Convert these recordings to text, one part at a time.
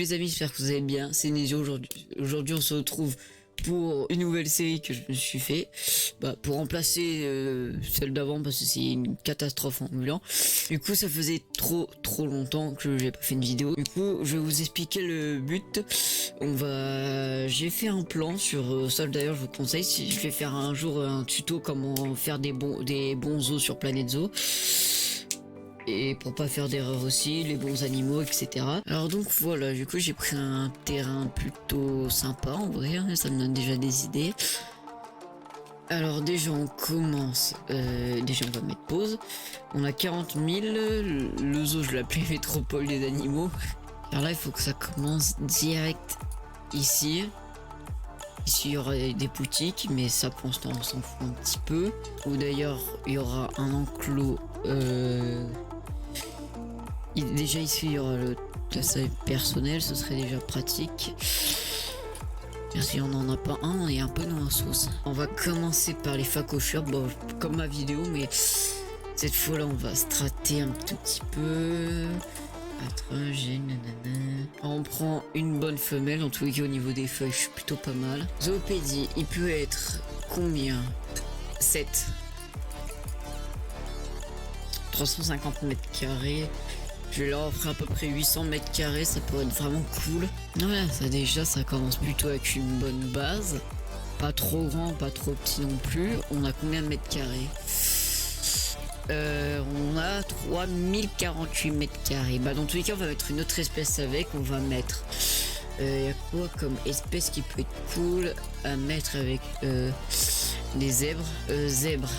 les amis, j'espère que vous allez bien, c'est Nezio aujourd'hui. Aujourd'hui on se retrouve pour une nouvelle série que je me suis fait pour remplacer celle d'avant parce que c'est une catastrophe ambulant. Du coup ça faisait trop longtemps que j'ai pas fait une vidéo. Du coup je vais vous expliquer le but. J'ai fait un plan sur ça, d'ailleurs je vous conseille, si je vais faire un jour un tuto comment faire des bons os sur Planète Zoo. Et pour pas faire d'erreur aussi, les bons animaux, etc. Alors donc voilà, du coup j'ai pris un terrain plutôt sympa en vrai, hein, ça me donne déjà des idées. Alors déjà on commence, déjà on va mettre pause. On a 40 000, le zoo je l'appelais métropole des animaux. Alors là il faut que ça commence direct ici. Ici il y aura des boutiques, mais ça pour l'instant on s'en fout un petit peu. Ou d'ailleurs il y aura un enclos. Déjà ici il y aura le tassage personnel, ce serait déjà pratique. Merci, on n'en a pas un, on est un peu dans la sauce. On va commencer par les facocheurs, bon comme ma vidéo, mais cette fois là on va strater un tout petit peu. On prend une bonne femelle, en tout cas au niveau des feuilles je suis plutôt pas mal. Zoopédie, il peut être combien? 7. 350 mètres carrés. Je vais leur offrir à peu près 800 mètres carrés, ça pourrait être vraiment cool. Voilà, ça déjà, ça commence plutôt avec une bonne base. Pas trop grand, pas trop petit non plus. On a combien de mètres carrés? On a 3048 mètres carrés. Dans tous les cas, on va mettre une autre espèce avec. On va mettre... y a quoi comme espèce qui peut être cool à mettre avec des zèbres? Zèbres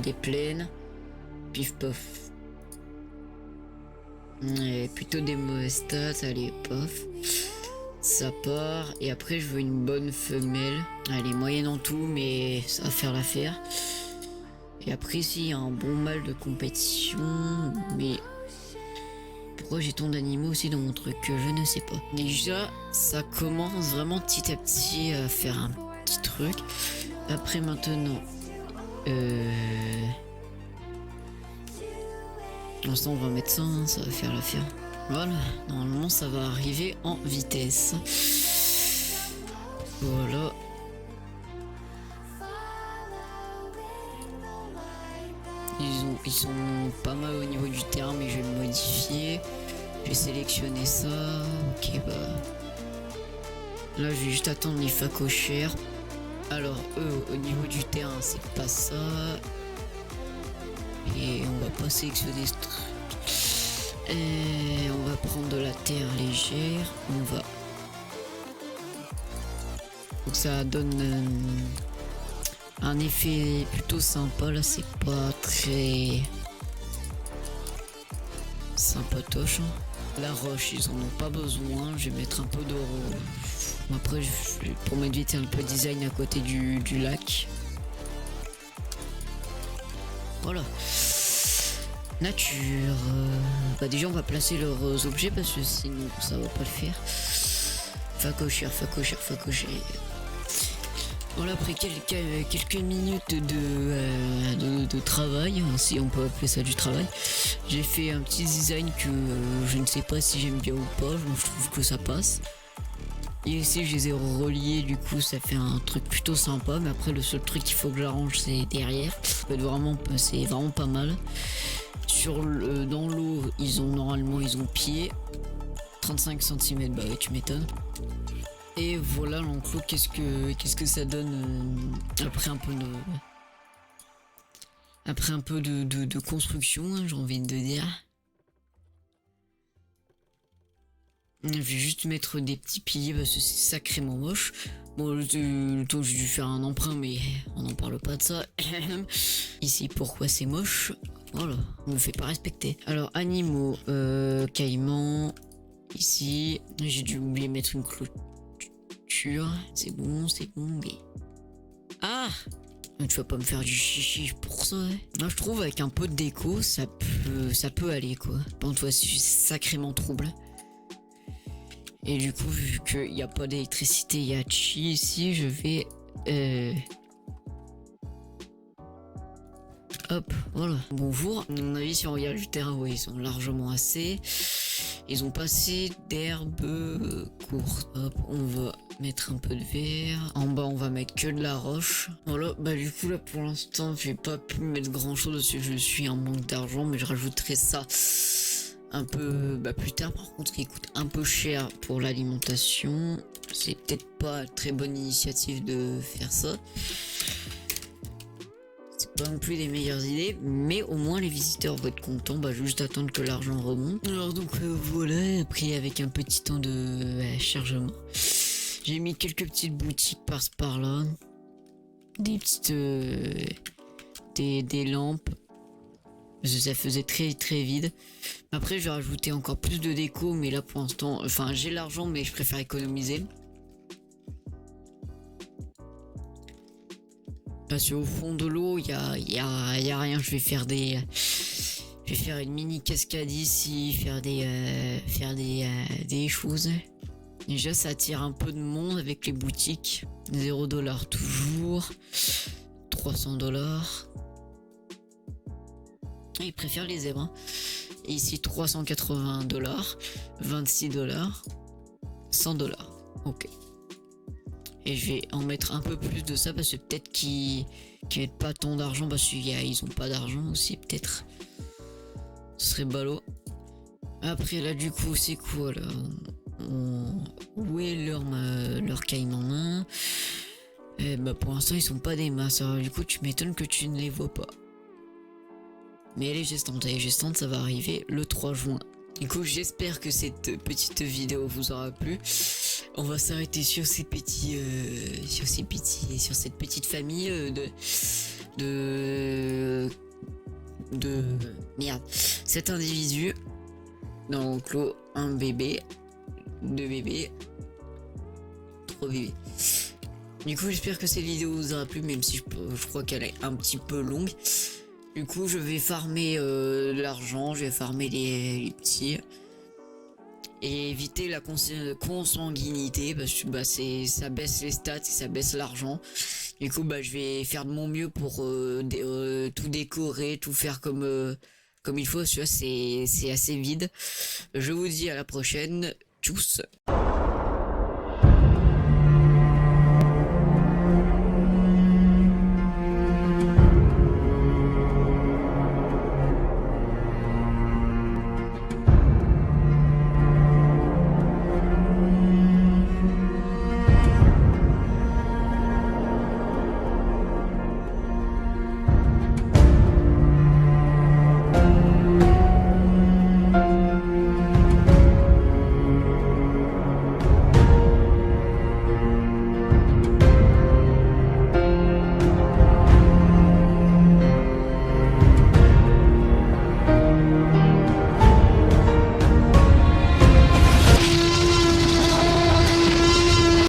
des plaines. Pif pof. Plutôt des mauvaises stats, allez pof. Ça part. Et après je veux une bonne femelle. Elle est moyenne en tout mais ça va faire l'affaire. Et après ici il y a un bon mâle de compétition. Mais pourquoi j'ai tant d'animaux aussi dans mon truc? Je ne sais pas. Déjà ça commence vraiment petit à petit à faire un petit truc. Après maintenant pour l'instant on va mettre ça, hein, ça va faire l'affaire. Voilà, normalement ça va arriver en vitesse. Voilà. Ils sont pas mal au niveau du terrain, mais je vais le modifier. Je vais sélectionner ça. Ok, là je vais juste attendre les facochères. Alors eux au niveau du terrain c'est pas ça. Et on va pas sélectionner ce truc. Et on va prendre de la terre légère. Donc ça donne un effet plutôt sympa. Là c'est pas très sympatoche. La roche ils en ont pas besoin. Je vais mettre un peu d'eau. Après pour mettre vite un peu de design à côté du lac. Voilà. Nature. Déjà on va placer leurs objets parce que sinon ça va pas le faire. Facochère. Voilà, après quelques minutes de travail, si on peut appeler ça du travail, j'ai fait un petit design que je ne sais pas si j'aime bien ou pas. Je trouve que ça passe. Et ici je les ai reliés, du coup ça fait un truc plutôt sympa. Mais après le seul truc qu'il faut que j'arrange c'est derrière. C'est vraiment pas mal. Dans l'eau normalement ils ont pied 35 cm, bah ouais, tu m'étonnes. Et voilà l'enclos. Qu'est-ce que ça donne après un peu de construction, hein, j'ai envie de dire. Je vais juste mettre des petits piliers parce que c'est sacrément moche. Bon, le temps j'ai dû faire un emprunt, mais on n'en parle pas de ça. Ici, pourquoi c'est moche? Voilà, on me fait pas respecter. Alors, animaux, caïman. Ici, j'ai dû oublier de mettre une clôture. C'est bon, mais... Ah! Tu vas pas me faire du chichi pour ça, hein. Moi, je trouve avec un peu de déco, ça peut aller, quoi. Bon, toi, c'est sacrément trouble. Et du coup, vu qu'il n'y a pas d'électricité, il y a chi ici, je vais... Hop, voilà. Bonjour. À mon avis, si on regarde le terrain, oui, ils sont largement assez. Ils ont pas assez d'herbe courte. Hop, on va mettre un peu de verre. En bas, on va mettre que de la roche. Voilà, bah du coup là pour l'instant, j'ai pas pu mettre grand chose dessus. Je suis en manque d'argent, mais je rajouterai ça un peu plus tard. Par contre, il coûte un peu cher pour l'alimentation. C'est peut-être pas très bonne initiative de faire ça. C'est pas non plus les meilleures idées, mais au moins les visiteurs vont être contents. Bah juste attendre que l'argent remonte. Alors donc voilà, après avec un petit temps de chargement, j'ai mis quelques petites boutiques par là, des petites des lampes. Parce que ça faisait très vide. Après je vais rajouter encore plus de déco, mais là pour l'instant, enfin j'ai l'argent mais je préfère économiser. Parce qu'au fond de l'eau, il y a rien. Je vais faire une mini cascade ici, faire des choses. Déjà, ça attire un peu de monde avec les boutiques. 0$ toujours. 300$. Ils préfèrent les zèbres. Hein. Et ici, 380$. 26$. 100$. Ok. Et je vais en mettre un peu plus de ça parce que peut-être qu'ils mettent pas tant d'argent parce qu'ils ont pas d'argent aussi peut-être. Ce serait ballot. Après là du coup c'est quoi là? Où est leur caïman en main? Et bah pour l'instant ils sont pas des masses. Alors du coup tu m'étonnes que tu ne les vois pas. Mais les gestantes ça va arriver le 3 juin. Du coup j'espère que cette petite vidéo vous aura plu. On va s'arrêter sur cette petite famille de merde. Cet individu dans le clos, un bébé, 2 bébés, 3 bébés. Du coup j'espère que cette vidéo vous aura plu, même si je crois qu'elle est un petit peu longue. Du coup je vais farmer l'argent, je vais farmer les petits. Et éviter la consanguinité parce que ça baisse les stats et ça baisse l'argent. Du coup je vais faire de mon mieux pour tout décorer, tout faire comme il faut. C'est assez vide. Je vous dis à la prochaine. Tchuss.